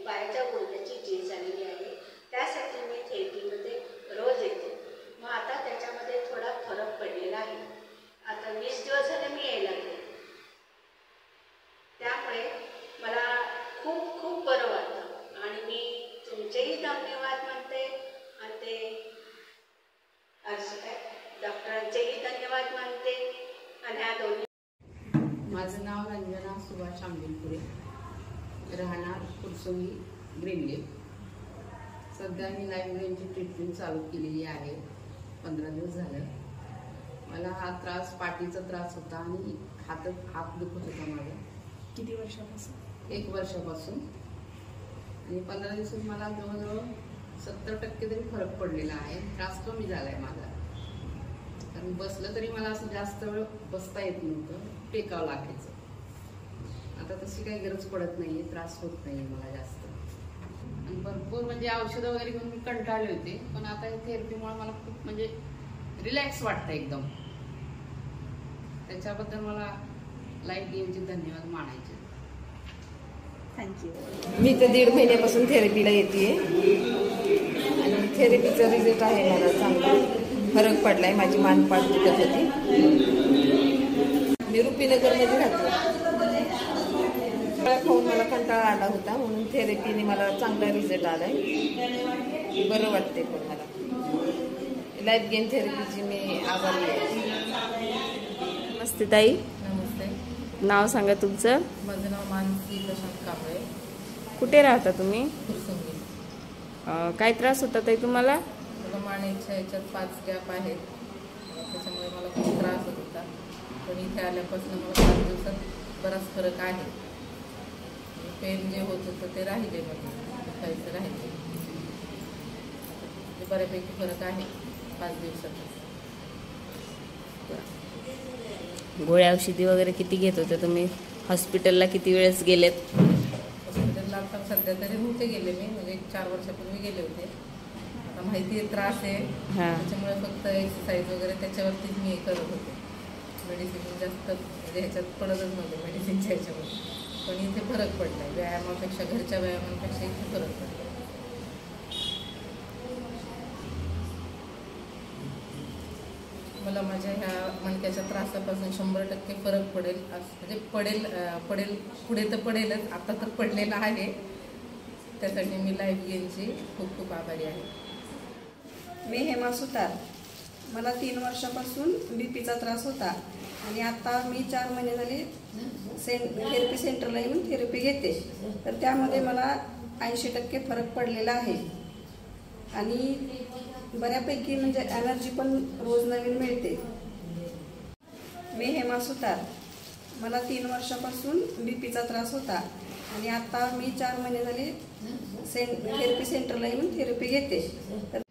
पायाच्या गुडघ्याची झीज झालेली आहे, त्यासाठी मी थेरपीमध्ये रोज येते. मग आता त्याच्यामध्ये थोडा फरक पडलेला आहे. आता 20 दिवस झाले मी यायला लागले, त्यामुळे मला खूप खूप बरं वाटतं आणि मी तुमचेही धन्यवाद म्हणते आणि ते डॉक्टरांचेही धन्यवाद मानते. आणि ह्या दोन्ही. माझं नाव रंजना सुभाष आंबेलपुरे, राहणार कुरसुंगी ग्रीनलीफ. सध्या मी लाईव्ह गेनची ट्रीटमेंट चालू केलेली आहे. 15 दिवस झालं. मला हा त्रास, पाठीचा त्रास होता आणि हात दुखत होता माझा. किती वर्षापासून? 1 वर्षापासून. आणि 15 दिवसात मला जवळजवळ 70% तरी फरक पडलेला आहे. त्रास कमी झाला आहे माझा. कारण बसलं तरी मला असं जास्त वेळ बसता येत नव्हतं, टेकावं लागायचं. आता तशी काही गरज पडत नाहीये, त्रास होत नाहीये मला जास्त. आणि भरपूर म्हणजे औषधं वगैरे घेऊन मी कंटाळले होते, पण आता हे थेरपीमुळे मला खूप म्हणजे रिलॅक्स वाटतं एकदम. त्याच्याबद्दल मला लाईव्ह गेनचे धन्यवाद मानायचे. थँक्यू. मी तर 1.5 महिन्यापासून थेरपीला येते आणि थेरपीचा रिझल्ट आहे मला चांगला. फरक पडलाय. माझी मानपाट दुखत होती. मी रुपीनगरमध्ये राहतो. खाऊन मला कंटाळा आला होता, म्हणून थेरपीने मला चांगला रिझल्ट आलाय. बरं वाटते. पण मला लाईफ गेन थेरपीची मी आभारी आहे. नमस्ते ताई. नमस्ते. नाव सांगा तुमचं. माझं नाव मानसी प्रशांत कांबळे. कुठे राहता तुम्ही? कुरसुंगी. काय त्रास होता ताई तुम्हाला? मला मानेच्या ह्याच्यात 5 गॅप आहेत, त्याच्यामुळे मला खूप त्रास होत होता. पण इथे आल्यापासून मला 5 दिवसात बराच फरक आहे. पेन जे होत होतं ते राहिले, म्हणजे दुखायचं राहिले. बऱ्यापैकी फरक आहे 5 दिवसात. गोळ्या औषधी वगैरे किती घेत होते तुम्ही? हॉस्पिटलला किती वेळेस गेलेत? हॉस्पिटलला आता सध्या तरी नव्हते गेले मी, म्हणजे 4 वर्षापूर्वी गेले होते. आता माहिती आहे त्रास आहे, त्याच्यामुळे फक्त एक्सरसाइज वगैरे त्याच्यावरतीच मी करत होते. मेडिसिन जास्त म्हणजे ह्याच्यात पडतच नव्हते मेडिसिनच्या ह्याच्यावर. पण इथे फरक पडला. व्यायामापेक्षा, घरच्या व्यायामांपेक्षा इथे फरक पडला. मला माझ्या ह्या मणक्याच्या त्रासापासून 100% फरक पडेल, म्हणजे पडेल पुढे तर पडेलच, आता तर पडलेला आहे. त्यासाठी मी लाईफ गेनची खूप खूप आभारी आहे. मी हेमा सुतार. मला 3 वर्षापासून बीपीचा त्रास होता आणि आता मी 4 महिने झाले थेरपी सेंटरला येऊन थेरपी घेते. तर त्यामध्ये मला 80% फरक पडलेला आहे आणि बऱ्यापैकी म्हणजे एनर्जी पण रोज नवीन मिळते. मी हेमा सुतार. मला 3 वर्षापासून बीपीचा त्रास होता आणि आता मी 4 महिने झाले थेरपी सेंटरला येऊन थेरपी घेते. तर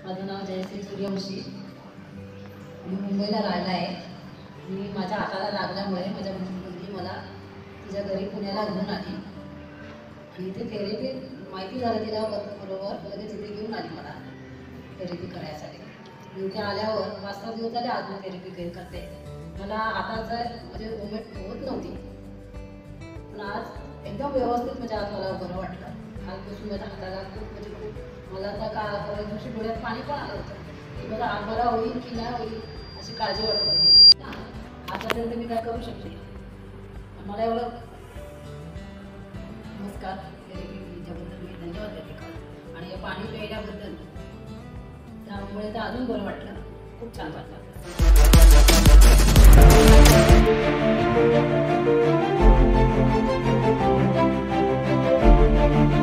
माझं नाव जयश्री सूर्यवंशी. मी मुंबईला राहिला आहे. मी माझ्या हाताला लागल्यामुळे माझ्या मुलगी मला तिच्या घरी पुण्याला घेऊन आली आणि इथे थेरपी माहिती झालं तिला बरोबर लगेच इथे घेऊन आली मला थेरपी करायसाठी. मी इथे आल्यावर 5-6 दिवस झाले आज मी थेरपी करते. मला हाताचं म्हणजे मुवमेंट होत नव्हती, पण आज एकदम व्यवस्थित म्हणजे आज मला बरं वाटलं. आजपासून माझ्या हाताला खूप म्हणजे खूप मला त्या परवा दिवशी डोळ्यात पाणी पण आलं होतं की माझा हात बरा होईल की नाही होईल अशी काळजी वाटत होती. आतापर्यंत मी काय करू शकते. मला एवढं नमस्कार त्याबद्दल मी धन्यवाद देते. आणि हे पाणी प्यायल्याबद्दल त्यामुळे तर अजून बरं वाटलं, खूप छान वाटलं.